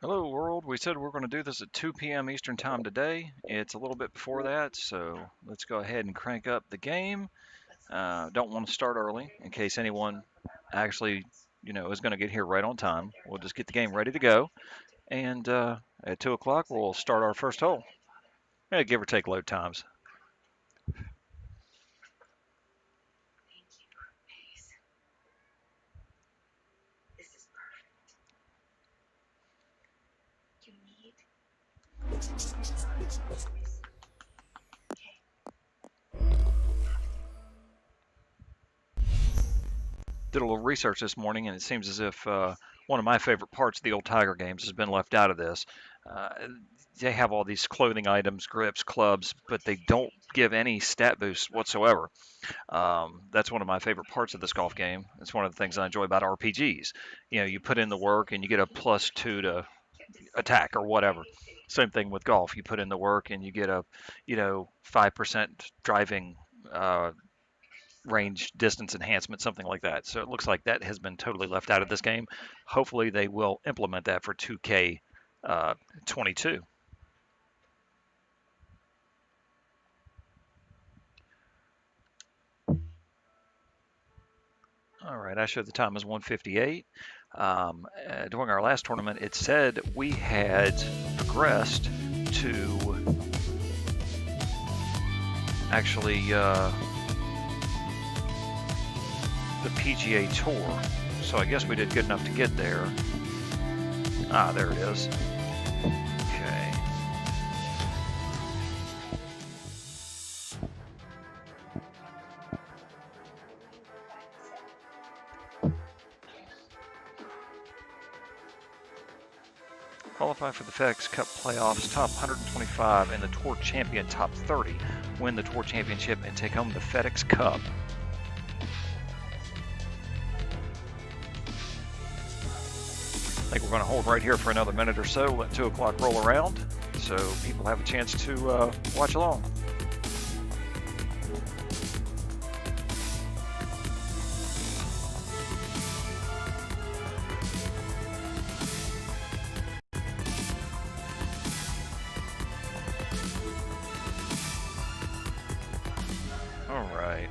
Hello world, we said we're going to do this at 2 p.m. Eastern time today. It's a little bit before that, so let's go ahead and crank up the game. Don't want to start early in case anyone actually, is going to get here right on time. We'll just get the game ready to go, and at 2 o'clock we'll start our first hole. Give or take load times. Did a little research this morning, and it seems as if one of my favorite parts of the old Tiger games has been left out of this. Uh, they have all these clothing items, grips, clubs, but they don't give any stat boost whatsoever. That's one of my favorite parts of this golf game. It's one of the things I enjoy about RPGs. You put in the work and you get a +2 to attack or whatever. Same thing with golf. You put in the work and you get a, 5% driving range distance enhancement, something like that. So it looks like that has been totally left out of this game. Hopefully they will implement that for 2K 22. All right, I showed the time as 1:58. During our last tournament, it said we had progressed to actually the PGA Tour. So I guess we did good enough to get there. Ah, there it is. Okay. Qualify for the FedEx Cup playoffs, top 125, and the Tour Champion top 30. Win the Tour Championship and take home the FedEx Cup. I think we're going to hold right here for another minute or so, let 2 o'clock roll around, so people have a chance to watch along. All right.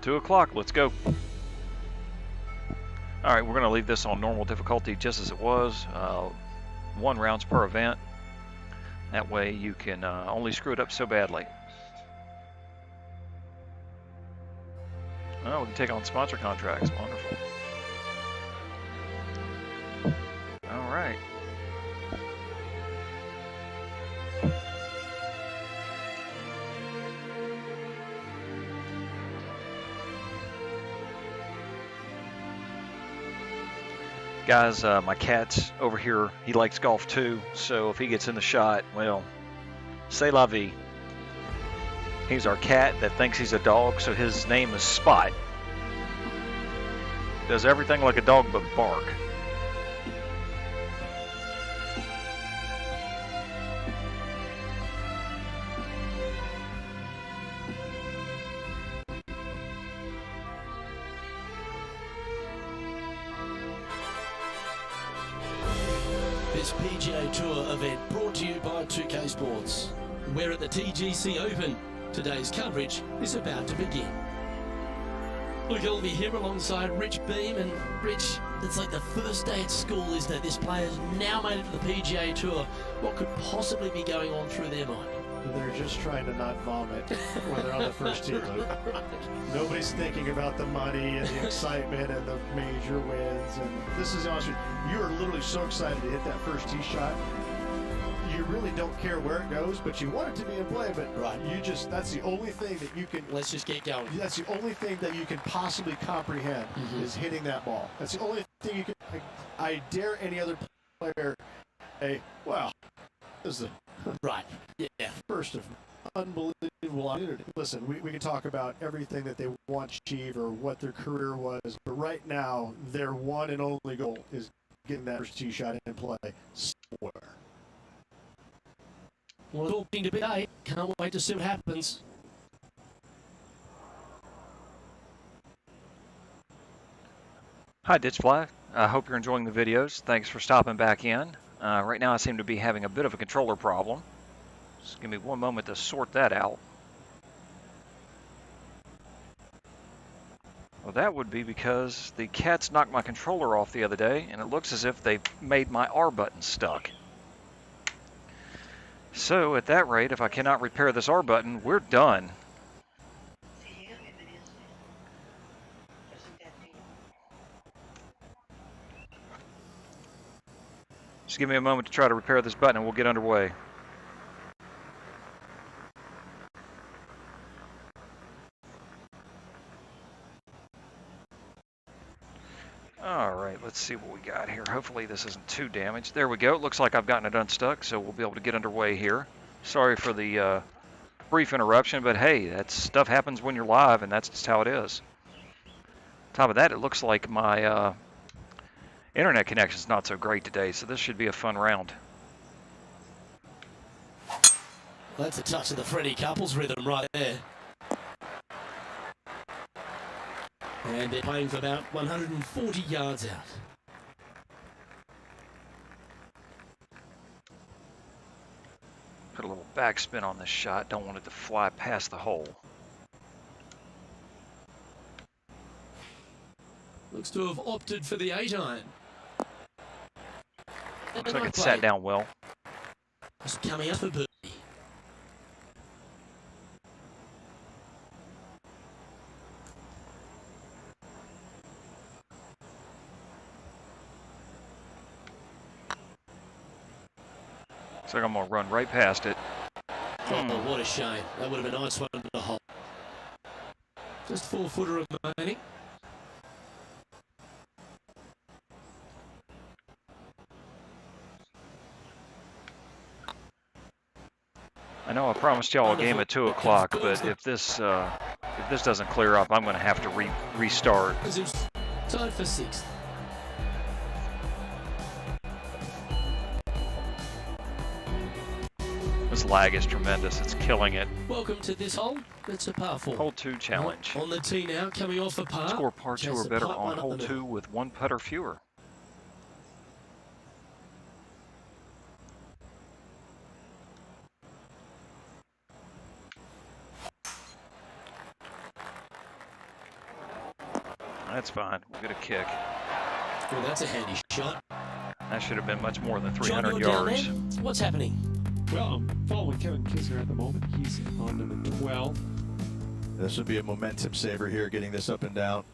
2 o'clock, let's go. All right, we're going to leave this on normal difficulty just as it was. 1 rounds per event. That way you can only screw it up so badly. Oh, we can take on sponsor contracts. Wonderful. All right. Guys, my cat's over here. He likes golf too, so if he gets in the shot, well, c'est la vie. He's our cat that thinks he's a dog, so his name is Spot. Does everything like a dog but bark. This PGA Tour event brought to you by 2K Sports. We're at the TGC Open. Today's coverage is about to begin. Look, I'll be here alongside Rich Beam, and Rich, it's like the first day at school, isn't it? This player's now made it to the PGA Tour. What could possibly be going on through their mind? They're just trying to not vomit when they're on the first tee, Luke. Nobody's thinking about the money and the excitement and the major wins. And this is honestly, you are literally so excited to hit that first tee shot. You really don't care where it goes, but you want it to be in play. But right, that's the only thing that you can. Let's just get going. That's the only thing that you can possibly comprehend is hitting that ball. That's the only thing you can. I dare any other player say, wow, this is right. Yeah. First of unbelievable opportunity. Listen, we can talk about everything that they want to achieve or what their career was, but right now, their one and only goal is getting that first tee shot in play somewhere. Well, it's all been today. Can't wait to see what happens. Hi, Ditchfly. I hope you're enjoying the videos. Thanks for stopping back in. Right now I seem to be having a bit of a controller problem. Just give me one moment to sort that out. Well, that would be because the cats knocked my controller off the other day, and it looks as if they've made my R button stuck. So at that rate, if I cannot repair this R button, we're done. Just give me a moment to try to repair this button and we'll get underway. All right, let's see what we got here. Hopefully this isn't too damaged. There we go. It looks like I've gotten it unstuck, so we'll be able to get underway here. Sorry for the brief interruption, but hey, that stuff happens when you're live, and that's just how it is. On top of that, it looks like my internet connection's not so great today, so this should be a fun round. That's a touch of the Freddie Couples rhythm right there. And they're playing for about 140 yards out. Put a little backspin on this shot. Don't want it to fly past the hole. Looks to have opted for the 8-iron. Looks like it sat down well. Just coming up for birdie. Looks like I'm going to run right past it. Oh, what a shame. That would have been a nice one to hold. Just 4-footer remaining. I know I promised y'all a game at 2 o'clock, but if this doesn't clear up, I'm going to have to restart. Tied for 6th. This lag is tremendous. It's killing it. Welcome to this hole. It's a par 4. Hole 2 challenge. On the tee now, coming off a par. Score par 2 or better on hole 2 with 1 putt or fewer. That's fine. We'll get a kick. Well, that's a handy shot. That should have been much more than 300 John, yards. What's happening? Well, I'm following Kevin Kisner at the moment. He's on number 12. This would be a momentum saver here, getting this up and down.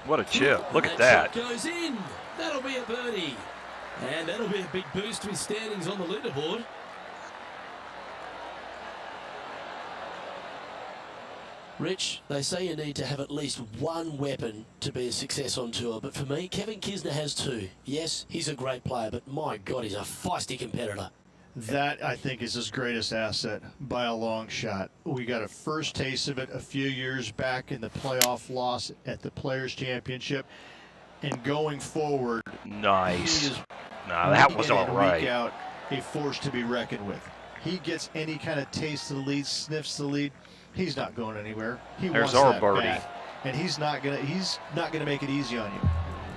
What a chip. Look at that. that. Shot goes in. That'll be a birdie. And that'll be a big boost to his standings on the leaderboard. Rich, they say you need to have at least one weapon to be a success on tour, but for me, Kevin Kisner has 2. Yes, he's a great player, but my God, he's a feisty competitor. That, I think, is his greatest asset by a long shot. We got a first taste of it a few years back in the playoff loss at the Players' Championship. And going forward, Nice. No, that was all right. Week out, a force to be reckoned with. He gets any kind of taste of the lead, sniffs the lead. He's not going anywhere. There's our birdie. And he's not gonna make it easy on you.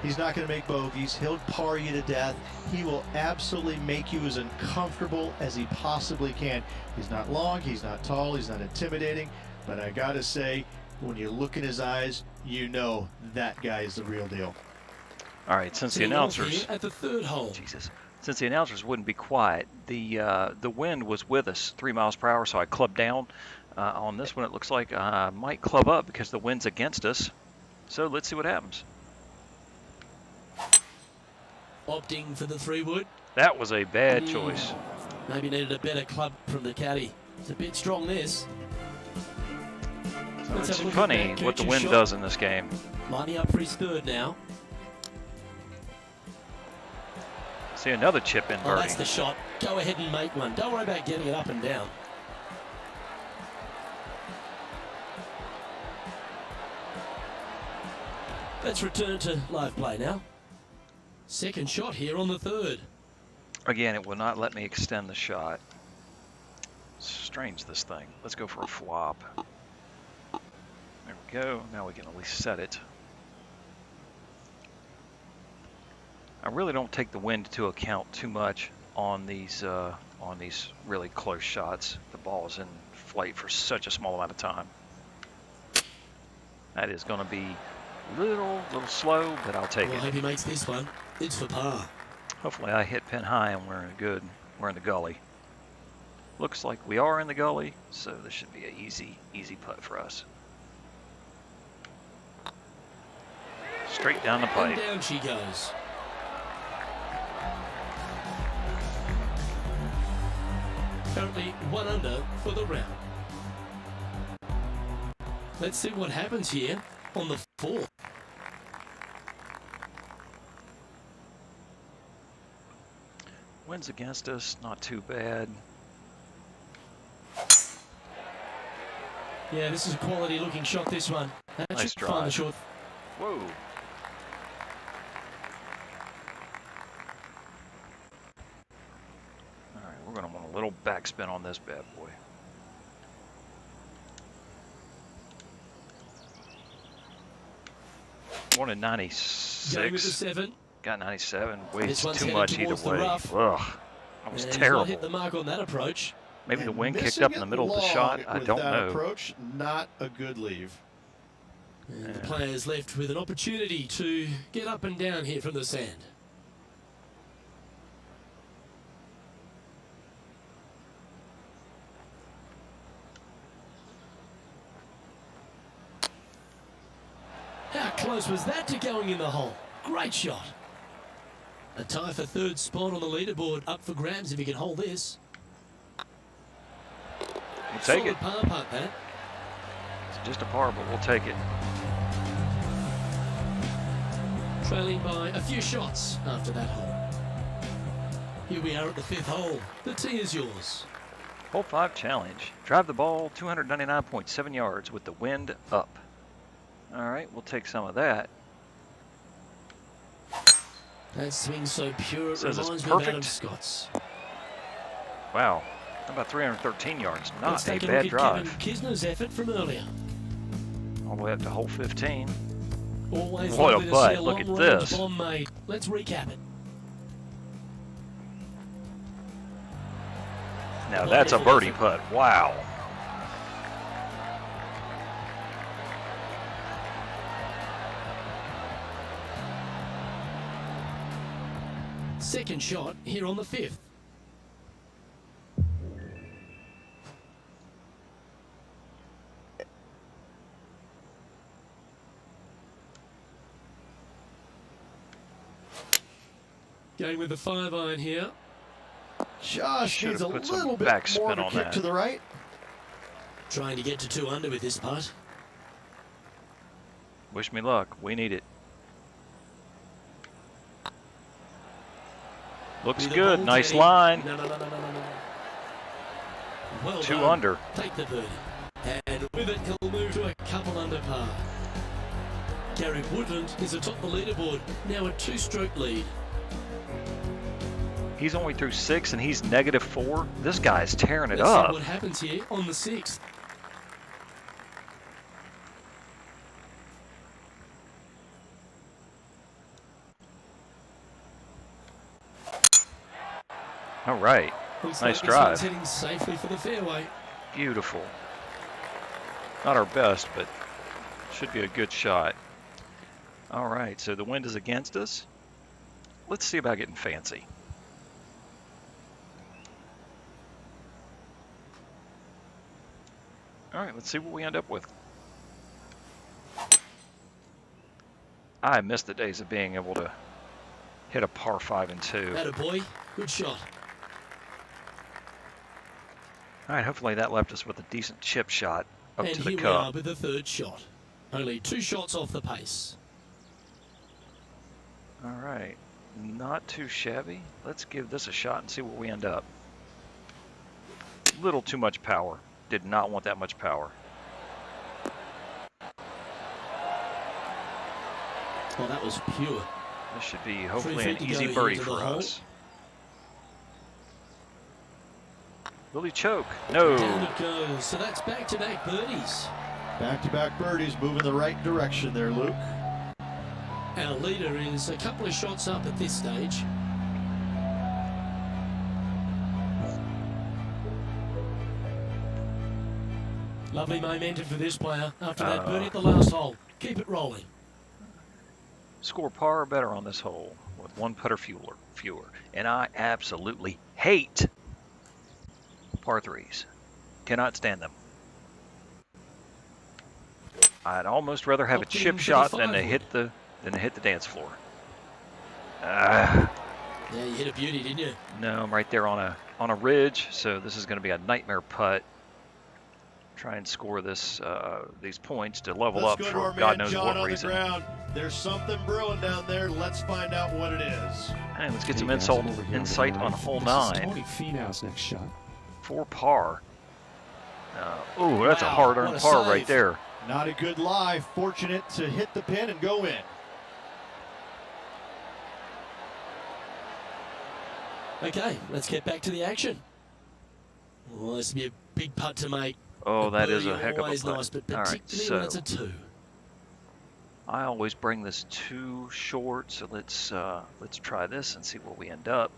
He's not gonna make bogeys. He'll par you to death. He will absolutely make you as uncomfortable as he possibly can. He's not long, he's not tall, he's not intimidating, but I gotta say, when you look in his eyes, you know that guy is the real deal. All right, since the announcers at the 3rd hole. Since the announcers wouldn't be quiet, the wind was with us 3 miles per hour, so I clubbed down. On this one, it looks like I might club up because the wind's against us. So let's see what happens. Opting for the 3-wood. That was a bad choice. Maybe needed a better club from the caddy. It's a bit strong, this. So it's funny what the wind does in this game. Lining up for his 3rd now. See another chip in birdie. That's the shot. Go ahead and make one. Don't worry about getting it up and down. Let's return to live play now. Second shot here on the 3rd. Again, it will not let me extend the shot. Strange, this thing. Let's go for a flop. There we go. Now we can at least set it. I really don't take the wind into account too much on these really close shots. The ball is in flight for such a small amount of time. That is going to be little slow, but I'll take Well, I it. hope he makes this one. It's for par. Hopefully I hit pin high and we're in the gully. Looks like we are in the gully, so this should be an easy putt for us. Straight down the And pipe. down she goes. Currently 1 under for the round. Let's see what happens here on the 4th. Wind's against us, not too bad. Yeah, this is a quality looking shot, this one. That Nice should find the drive. short. Whoa. All right, we're going to want a little backspin on this bad boy. Wanted Going with the 96. 7. Got 97. This Wasted one's too headed much either towards the way. rough. Ugh. That was And he's not terrible. hit the mark on that approach. Maybe the And wind kicked missing up in the it middle of the long shot. I with don't that know. approach, not a good leave. And the player's left with an opportunity to get up and down here from the sand. How close was that to going in the hole? Great shot. A tie for 3rd spot on the leaderboard, up for grabs if he can hold this. We'll take it. Solid par putt, that. It's just a par, but we'll take it. Trailing by a few shots after that hole. Here we are at the 5th hole. The tee is yours. Hole 5 challenge. Drive the ball 299.7 yards with the wind up. All right, we'll take some of that. That swing so pure, it Says it's reminds me of Adam perfect. Scott's. Wow, about 313 yards. Not Let's a take a bad look at drive. Kevin Kisner's effort from earlier. All the way up to hole 15. Always What a lovely to putt. see a Look at long-range this. bomb made. Let's recap it. Now that's a birdie putt. Wow. Second shot here on the 5th. Going with the 5-iron here. Josh Should needs a have put some little bit backspin more of a on kick that. to the right. Trying to get to 2 under with this putt. Wish me luck. We need it. Looks With a good. ball Nice Teddy. line. No. Well 2 done. under. Take the birdie. And with it, he'll move to a couple under par. Gary Woodland is atop the leaderboard, now a 2-stroke lead. He's only through 6 and he's -4. This guy's tearing it Let's see up. what happens here on the 6th. All right. Looks Nice like this one's drive. heading safely for the fairway. Beautiful. Not our best, but should be a good shot. All right, so the wind is against us. Let's see about getting fancy. All right, let's see what we end up with. I miss the days of being able to hit a par 5 and 2. Attaboy, good shot. All right, hopefully that left us with a decent chip shot up And to the here we are cup. with the 3rd shot. Only 2 shots off the pace. All right, not too shabby. Let's give this a shot and see where we end up. Little too much power. Did not want that much power. Well, that was pure. This should be hopefully 3 an feet to easy go birdie here to for the hole. us. Will he choke? No. Down it goes. So that's back-to-back birdies. Back-to-back birdies moving the right direction there, Luke. Our leader is a couple of shots up at this stage. Lovely momentum for this player after that birdie at the last hole. Keep it rolling. Score par or better on this hole with one putter fewer. And I absolutely hate par threes. Cannot stand them. I'd almost rather have a chip shot than to hit the dance floor. Yeah, you hit a beauty, didn't you? No, I'm right there on a ridge, so this is going to be a nightmare putt. Try and score this these points to level up for God knows what reason. There's something brewing down there. Let's find out what it is. Hey, let's get some insight on hole 9. Tony Finau's next shot. 4 par. Ooh, that's a hard-earned par right there. Not a good lie. Fortunate to hit the pin and go in. Okay, let's get back to the action. Well, this will be a big putt to make. Oh, that is a heck of a Always putt. nice, but All right, particularly when it's a 2. I always bring this too short, so let's try this and see where we end up.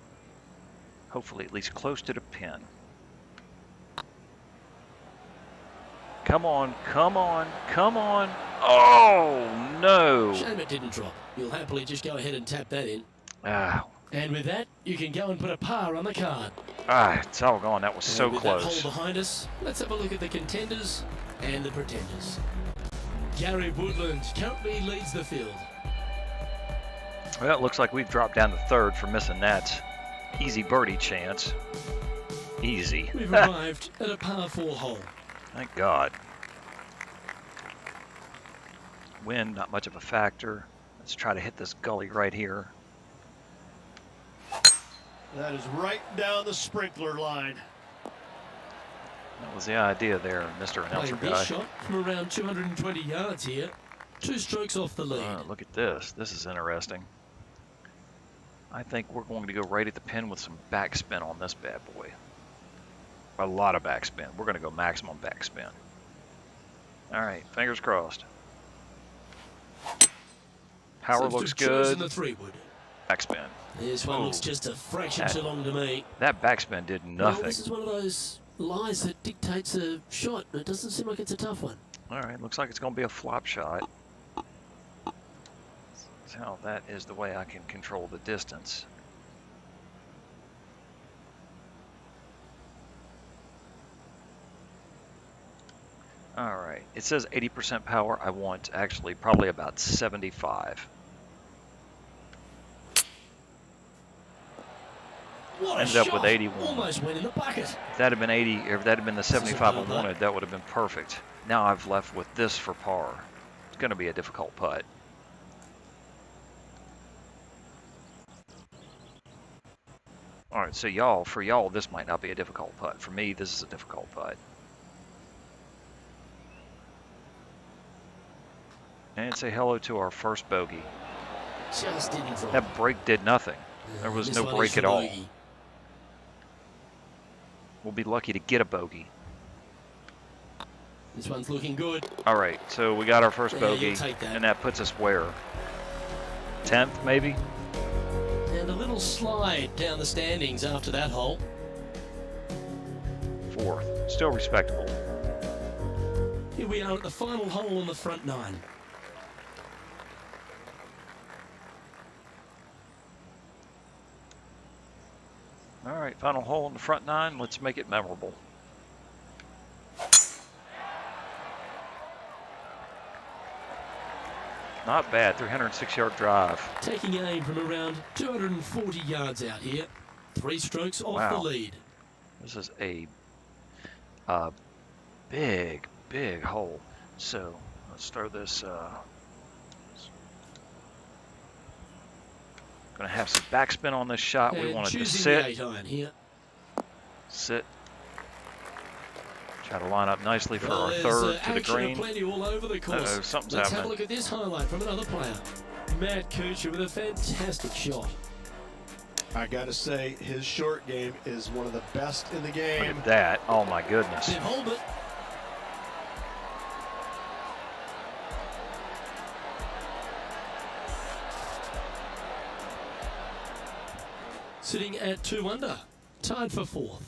Hopefully, at least close to the pin. Come on, come on, come on! Oh no! Shame it didn't drop. You'll happily just go ahead and tap that in. Ah, And with that, you can go and put a par on the card. it's all gone. That was so With close. that hole behind us, let's have a look at the contenders and the pretenders. Gary Woodland currently leads the field. Well, it looks like we've dropped down to 3rd for missing that easy birdie chance. Easy. We've arrived at a par 4 hole. Thank God. Wind, not much of a factor. Let's try to hit this gully right here. That is right down the sprinkler line. That was the idea there, Mr. Announcer Playing guy. this shot from around 220 yards here. 2 strokes off the lead. Look at this. This is interesting. I think we're going to go right at the pin with some backspin on this bad boy. A lot of backspin. We're going to go maximum backspin. All right, fingers crossed. Power Seems to looks have chosen good. the 3-wood. Backspin. This one Oh. looks just a fraction too long to me. That backspin did Well, nothing. this is one of those lies that dictates a shot, but it doesn't seem like it's a tough one. All right, looks like it's going to be a flop shot. So that is the way I can control the distance. All right, it says 80% power. I want actually probably about 75. What a Ended up shot. with 81. Almost went in the bucket. If that had been 80, or if that had been the 75 I another. wanted, that would have been perfect. Now I've left with this for par. It's going to be a difficult putt. All right, so for y'all, this might not be a difficult putt. For me, this is a difficult putt. And say hello to our first bogey. Just didn't drop. That break did nothing. There was This no one is break for at all. bogey. We'll be lucky to get a bogey. This one's looking good. All right, so we got our first Yeah, bogey, you'll take that. and that puts us where? 10th, maybe? And a little slide down the standings after that hole. 4th. Still respectable. Here we are at the final hole on the front 9. All right, final hole in the front 9. Let's make it memorable. Not bad, 306-yard drive. Taking aim from around 240 yards out here. 3 strokes off Wow. the lead. This is a big, big hole. So let's throw this. Going to have some backspin on this shot. We And want it to choosing the sit. 8-iron here. Sit. Try to line up nicely for Well, our there's, 3rd to the action green. aplenty all over the course. Uh-oh, something's Let's have a happening. look at this highlight from another player. Matt Kuchar with a fantastic shot. I got to say, his short game is one of the best in the Look game. at that. Oh my goodness. Then hold it. sitting at 2 under, tied for 4th.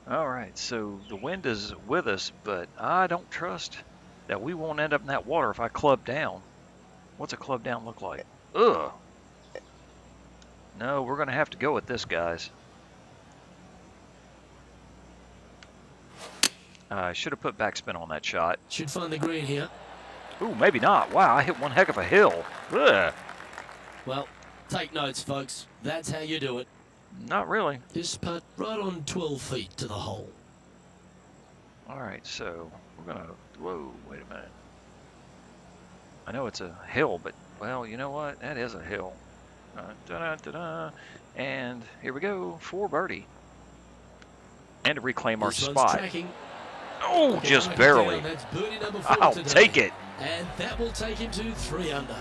All right, so the wind is with us, but I don't trust that we won't end up in that water if I club down. What's a club down look like? Ugh. No, we're going to have to go with this, guys. I should have put backspin on that shot. Should find the green here. Ooh, maybe not. Wow, I hit one heck of a hill. Ugh. Well, take notes, folks. That's how you do it. Not really. This putt right on 12 feet to the hole. All right, so we're going to... Whoa, wait a minute. I know it's a hill, but, well, you know what? That is a hill. Da-da-da-da. And here we go for birdie. And to reclaim our This one's spot. tracking. Oh, Okay, just right barely. down. That's birdie number 4 I'll today. take it. And that will take him to 3 under.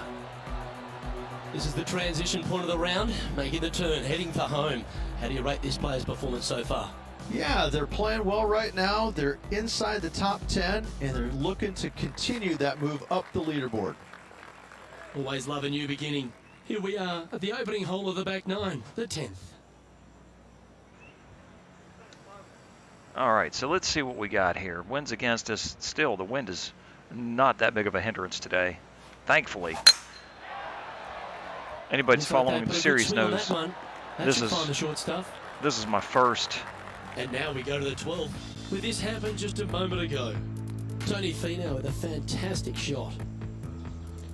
This is the transition point of the round, making the turn, heading for home. How do you rate this player's performance so far? Yeah, they're playing well right now. They're inside the top 10, and they're looking to continue that move up the leaderboard. Always love a new beginning. Here we are at the opening hole of the back 9, the 10th. All right, so let's see what we got here. Wind's against us. Still, the wind is not that big of a hindrance today, thankfully. Anybody Looks like following they the put a good series swing on knows that one. That this should is- find the short stuff. this is my first. And now we go to the 12th. With this happened just a moment ago. Tony Finau with a fantastic shot.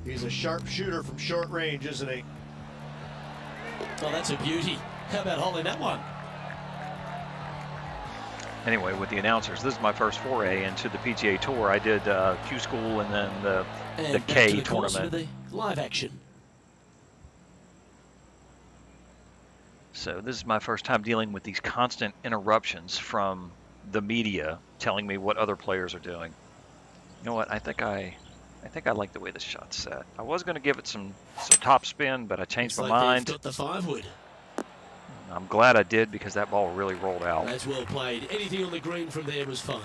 He's a sharp shooter from short range, isn't he? Oh, that's a beauty. How about holding that one? Anyway, with the announcers, this is my first foray into the PGA Tour. I did Q School and then the And back K to the course for tournament. the live action. So this is my first time dealing with these constant interruptions from the media telling me what other players are doing. You know what? I think I like the way this shot's set. I was going to give it some top spin, but I changed Looks my like mind. they've got the 5-wood. I'm glad I did because that ball really rolled out. That's well played. Anything on the green from there was fine.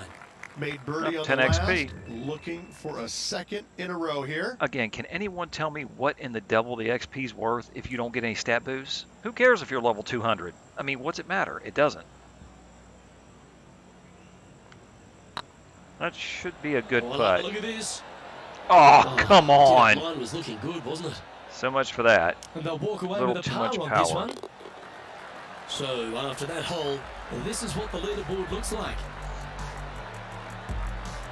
Made birdie Up on 10 the last. XP. Looking for a second in a row here. Again, can anyone tell me what in the devil the XP's worth if you don't get any stat boosts? Who cares if you're level 200? I mean, what's it matter? It doesn't. That should be a good Oh, putt. look at this. Oh, come That on. line was looking good, wasn't it? So much for that. And they'll walk away Little with a too par much on this power. one. So after that hole, this is what the leaderboard looks like.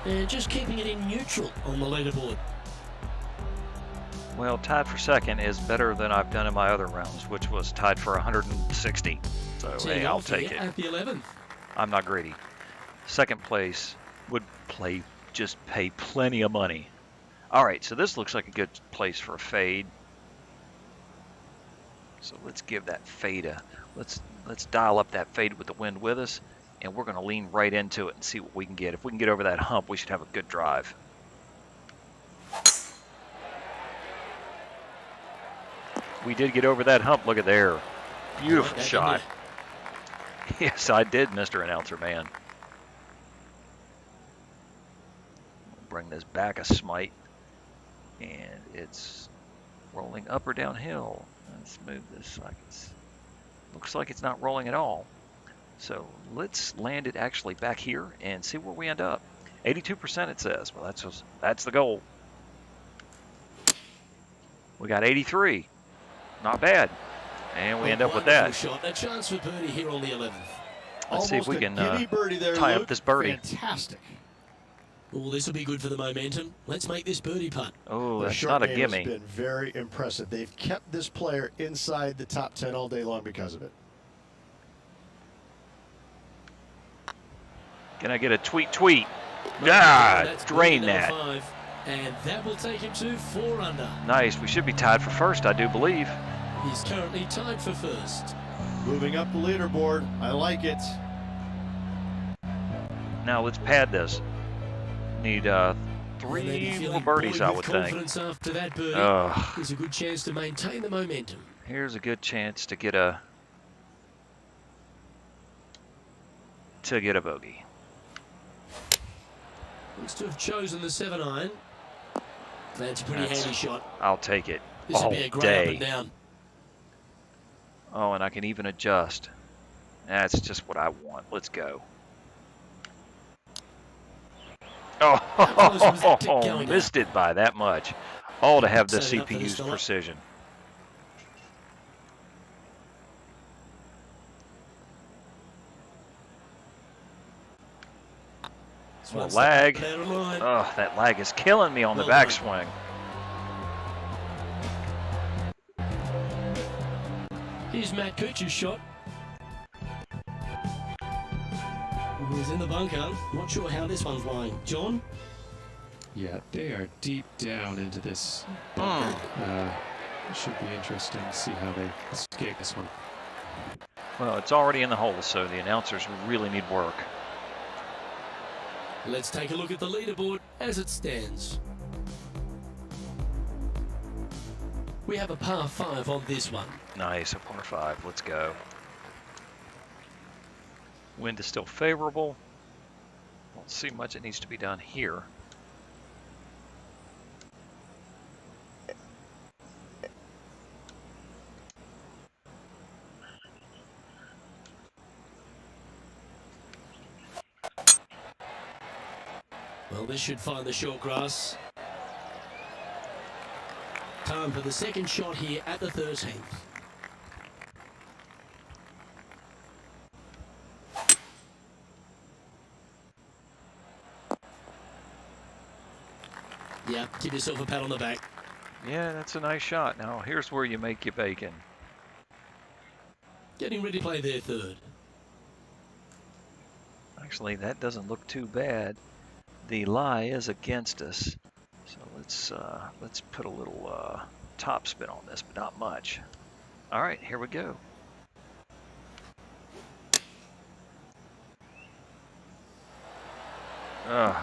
And just keeping it in neutral on the leaderboard. Well, tied for second is better than I've done in my other rounds, which was tied for 160. So, Teeing hey, I'll off take here it. at the 11th. I'm not greedy. Second place would just pay plenty of money. All right, so this looks like a good place for a fade. So let's give that fade a let's dial up that fade with the wind with us, and we're going to lean right into it and see what we can get. If we can get over that hump, we should have a good drive. We did get over that hump. Look at there. Beautiful That, shot. didn't Yes, I did, Mr. Announcer Man. Bring this back a smite, and it's rolling up or downhill. Let's move this so looks like it's not rolling at all. So let's land it actually back here and see where we end up. 82% it says. Well, that's the goal. We got 83. Not bad. And we end up with that. Shot. A chance for birdie here on the 11th. Let's see if we can Almost a giddy birdie there, tie Luke. up this birdie. Fantastic. Oh, this will be good for the momentum. Let's make this birdie putt. Oh, The that's short not a game gimme. has been very impressive. They've kept this player inside the top 10 all day long because of it. Can I get a tweet? Ah, That's drain birdie that. number 5, and that will take him to 4 under. Nice. We should be tied for first, I do believe. He's currently tied for first. Moving up the leaderboard. I like it. Now let's pad this. Need And they'll be 3 more feeling birdies, buoyed I with would think. confidence after that birdie. Ugh. There's a good chance to maintain the momentum. Here's a good chance to get a bogey. Looks to have chosen the 7-iron. That's a pretty That's- handy shot. I'll take it. This will be a great up and day. down. Oh, and I can even adjust. That's just what I want. Let's go. close was that tip Oh, going missed it by that much. All to have the Setting up for this CPU's fella. precision. Well, Once lag. that out of line. Oh, that lag is killing me on the Well done. backswing. Here's Matt Cooch's shot. He's in the bunker. Not sure how this one's lying. John? Yeah, they are deep down into this bunker. It should be interesting to see how they escape this one. Well, it's already in the hole, so the announcers really need work. Let's take a look at the leaderboard as it stands. We have a par 5 on this one. Nice, a par 5. Let's go. Wind is still favorable. Don't see much that needs to be done here. Well, this should find the short grass. Time for the second shot here at the 13th. Yeah, give yourself a pat on the back. Yeah, that's a nice shot. Now, here's where you make your bacon. Getting ready to play their third. Actually, that doesn't look too bad. The lie is against us. So let's put a little top spin on this, but not much. All right, here we go.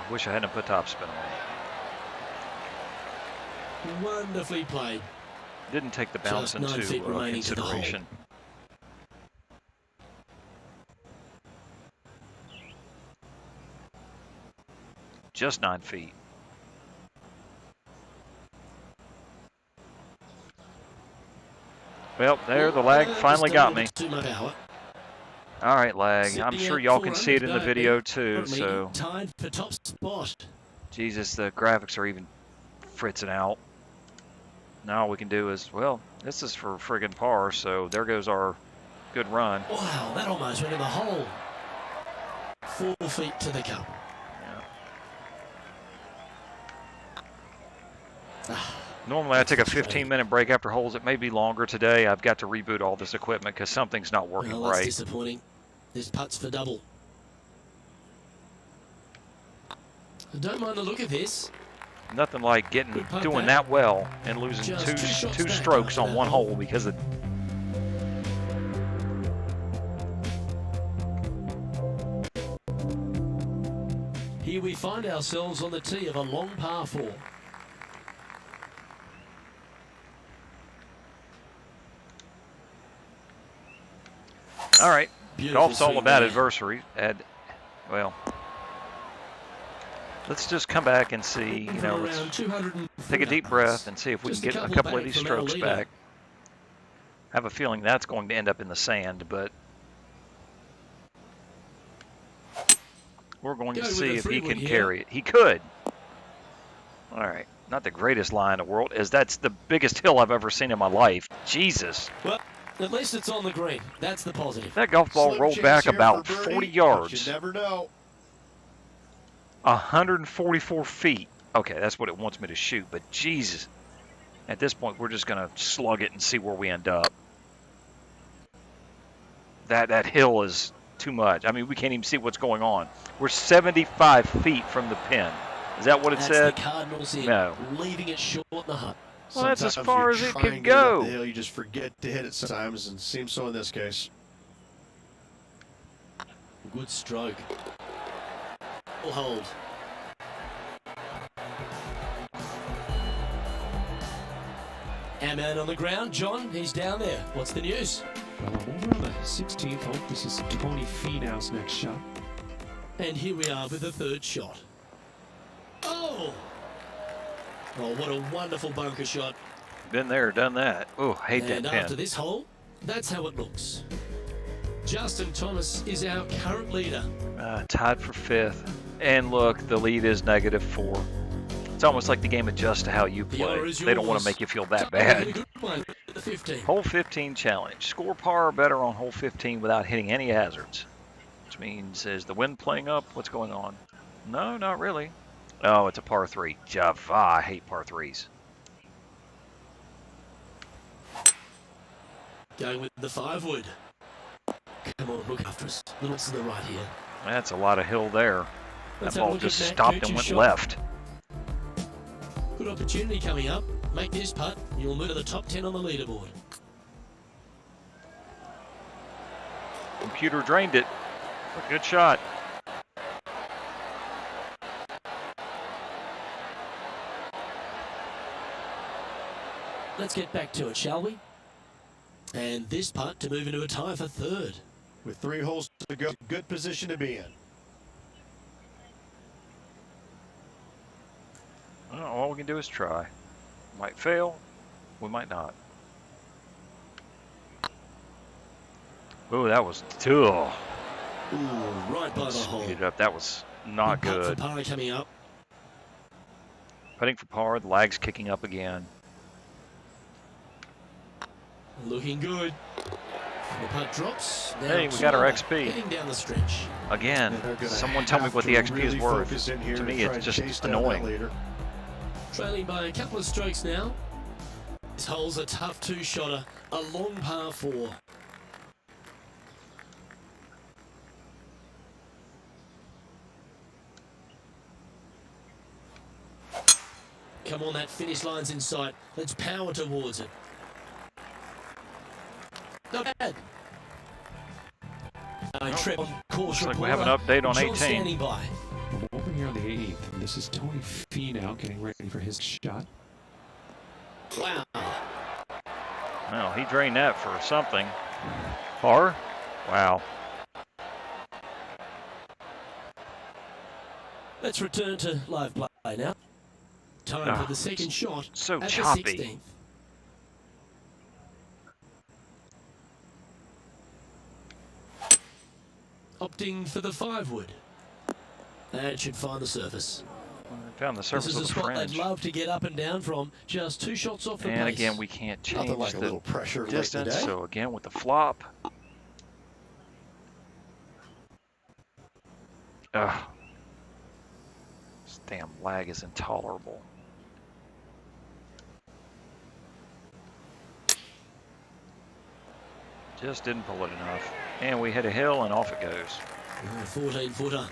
Wish I hadn't put top spin on. Wonderfully played. Didn't take the bounce Just 9 feet into remaining to the hole. consideration. Just 9 feet. Well, there, the lag finally got me. Too much power. All right, lag. I'm Sitting sure at y'all can see it in the 400, video too, currently so tied for top spot. Jesus, the graphics are even fritzing out. Now all we can do is, well, this is for friggin' par, so there goes our good run. Wow, that almost went in the hole. 4 feet to the cup. Normally I take a 15-minute break after holes. It may be longer today. I've got to reboot all this equipment because something's not working Well, that's right. disappointing. This putt's for double. I don't mind the look of this. Nothing like Good putt doing there. that well and losing Just two two shots back strokes after on that one hole. hole because of. Here we find ourselves on the tee of a long par 4. All right, Beautiful golf's all swing about there. adversity. Well, let's just come back and see. You know, let's Around 200 take a deep breath and see if we Just can a get a couple couple of back these from our strokes leader. back. I have a feeling that's going to end up in the sand, but we're going Go to with see a if he 3-wood can here. carry it. He could. All right, not the greatest lie in the world, as that's the biggest hill I've ever seen in my life. Jesus, Well, at least it's on the green. That's the positive. that golf ball Slim rolled chance back here about for birdie, 40 but yards. You never know. 144 feet. Okay, that's what it wants me to shoot, but Jesus. At this point, we're just going to slug it and see where we end up. That hill is too much. I mean, we can't even see what's going on. We're 75 feet from the pin. Is that what it That's said? the Cardinals in, No. leaving it short in the hut. Well, that's as Sometimes far you as it try can and get it up go. the hill, you just forget to hit it sometimes, and seems so in this case. Good stroke. Full hold. Our man on the ground, John, he's down there. What's the news? Well, I'm over on the 16th hole. This is Tony Finau's next shot. And here we are with the third shot. Oh! Oh, what a wonderful bunker shot. Been there, done that. Oh, hate And that after pin. this hole, that's how it looks. Justin Thomas is our current leader. Tied for 5th. And look, the lead is -4. It's almost like the game adjusts to how you The play. honour is They don't want yours. to make you feel that Tyler with a bad. good one at the 15. Hole 15 challenge. Score par or better on hole 15 without hitting any hazards. Which means, is the wind playing up? What's going on? No, not really. Oh, it's a par 3. Java, I hate par 3s. Going with the 5 wood. Come on, look after us. Little to the right here. That's a lot of hill there. Let's That have a ball look just at Matt stopped and Cooch's went shot. left. Good opportunity coming up. Make this putt, you'll move to the top 10 on the leaderboard. Computer drained it. Good shot. Let's get back to it, shall we? And this putt to move into a tie for 3rd. With 3 holes to go, good position to be in. Well, all we can do is try. Might fail. We might not. Oh, that was ugh. Ooh, right by the Speed hole. it up. That was not Putt for good. par coming up. Putting for par. The lag's kicking up again. Looking good. The putt drops. Now Hey, we got our Snyder XP. heading down the stretch. Again, And they're gonna someone tell me have what to the XP is really worth. focus in here To me, try it's and just chase down that annoying. leader. Trailing by a couple of strokes now. This hole's a tough 2-shotter. A long par 4. Come on, that finish line's in sight. Let's power towards it. Not bad. Trip on course Looks like we have an reporter. update on John 18. standing by. Over here on the 18th, and this is Tony Finau getting ready for his shot. Wow. Well, he drained that for something. Par? Wow. Let's return to live play now. Time Ah, for the second shot so at choppy. the 16th. Opting for the 5 wood. That should find the surface. Found the This surface is of a the spot they'd fringe. love to get up and down from. Just 2 shots off the And pace. again, we can't change Nothing like a the little pressure late in the distance. day. So again, with the flop. Ugh. This damn lag is intolerable. Just didn't pull it enough. And we hit a hill and off it goes. 14-footer.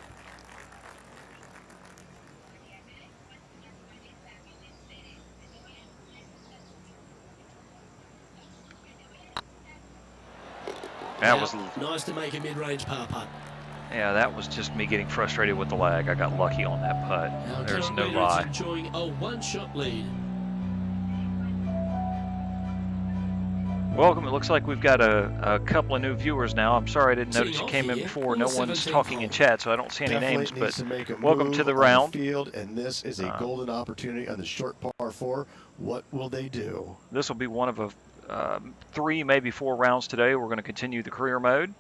That was, Nice to make a mid-range par putt. yeah, that was just me getting frustrated with the lag. I got lucky on that putt. Our There's current no leader is lie. enjoying a 1-shot lead. Welcome. It looks like we've got a couple of new viewers now. I'm sorry I didn't notice you Teeing came off in here before. on No the one's 17th talking in hole. chat, so I don't see any Definitely names. needs But to make a welcome to move the on round. field, and this is a golden opportunity on the short par 4. What will they do? This will be one of 3, maybe 4 rounds today. We're going to continue the career mode.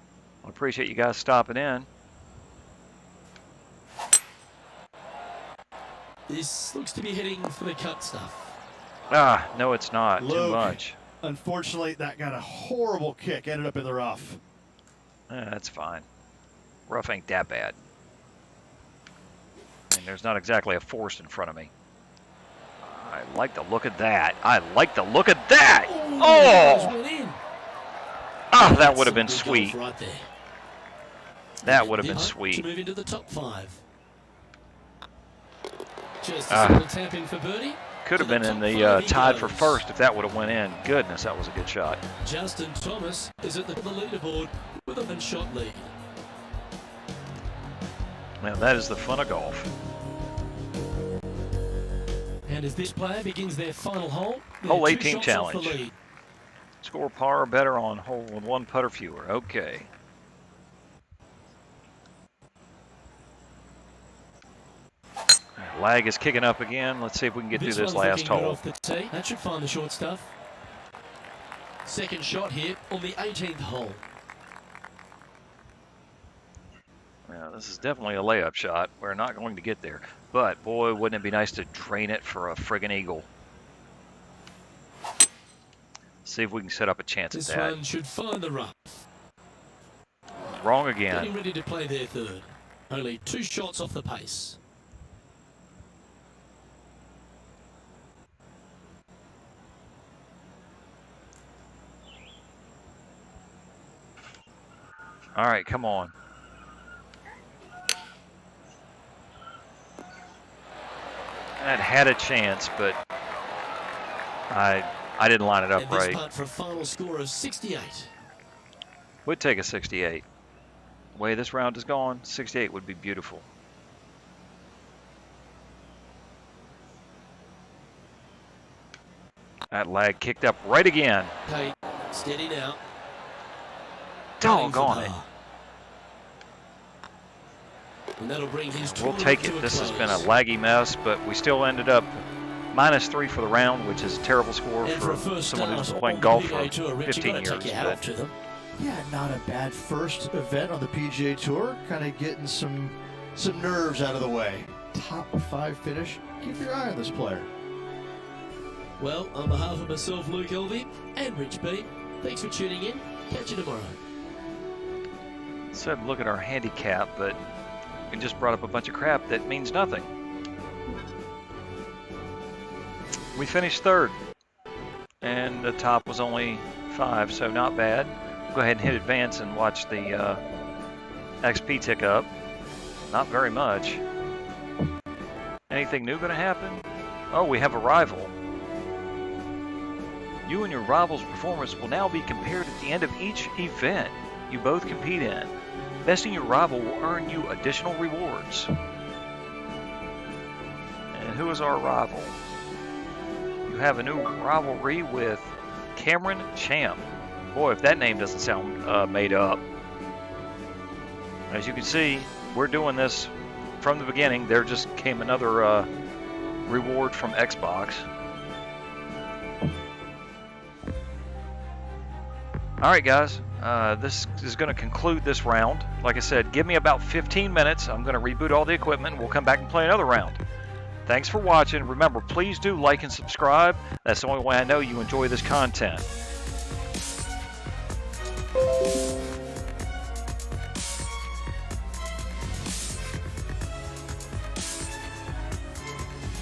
I appreciate you guys stopping in. This looks to be heading for the cut stuff. Ah, no, it's not. Too Luke. much. Unfortunately, that got a horrible kick. Ended up in the rough. That's fine. Rough ain't that bad. And there's not exactly a forest in front of me. I like the look of that. I like the look of that. Those Oh! went in. Ah, that That's would have some been good sweet. golf right there. That would have been Putt sweet. To move into the top 5. Just a Ah. simple tap in for birdie. Could have To the been in top the 5 he tied for goes. first if that would have went in. Goodness, that was a good shot. Justin Thomas is at the leaderboard with a 1-shot lead. Now that is the fun of golf. And as this player begins their final hole, they're Hole 2 18 shots off the challenge. lead. Score par or better on hole with 1 putt or fewer. Okay. Lag is kicking up again. Let's see if we can get through this one's last looking good hole. off the tee. That should find the short stuff. Second shot here on the 18th hole. Yeah, this is definitely a layup shot. We're not going to get there. But, boy, wouldn't it be nice to drain it for a friggin' eagle. See if we can set up a chance This at that. one should find the rough. Wrong Getting again. ready to play their third. Only 2 shots off the pace. All right, come on. That had a chance, but I didn't line it up And this right. putt for a final score of 68. Would take a 68. The way this round is gone, 68 would be beautiful. That lag kicked up right again. Pate, steady now. Doggone it. And that'll bring his We'll tournament take to it. a This has been a close. laggy mess, but we still ended up -3 for the round, which is a terrible score And for a for first someone who's start been playing on golf the for PGA Tour, Rich, 15 you've got to years. take your hat off But to them. Yeah, not a bad first event on the PGA Tour. Kind of getting some nerves out of the way. Top 5 finish. Keep your eye on this player. Well, on behalf of myself, Luke Elvey, and Rich B, thanks for tuning in. Catch you tomorrow. said look at our handicap, but we just brought up a bunch of crap that means nothing. We finished third, and the top was only 5, so not bad. Go ahead and hit advance and watch the XP tick up. Not very much. Anything new going to happen? Oh, we have a rival. You and your rival's performance will now be compared at the end of each event you both compete in. Besting your rival will earn you additional rewards. And who is our rival? You have a new rivalry with Cameron Champ. Boy, if that name doesn't sound made up. As you can see, we're doing this from the beginning. There just came another reward from Xbox. All right, guys, this is going to conclude this round. Like I said, give me about 15 minutes. I'm going to reboot all the equipment, and we'll come back and play another round. Thanks for watching. Remember, please do like and subscribe. That's the only way I know you enjoy this content.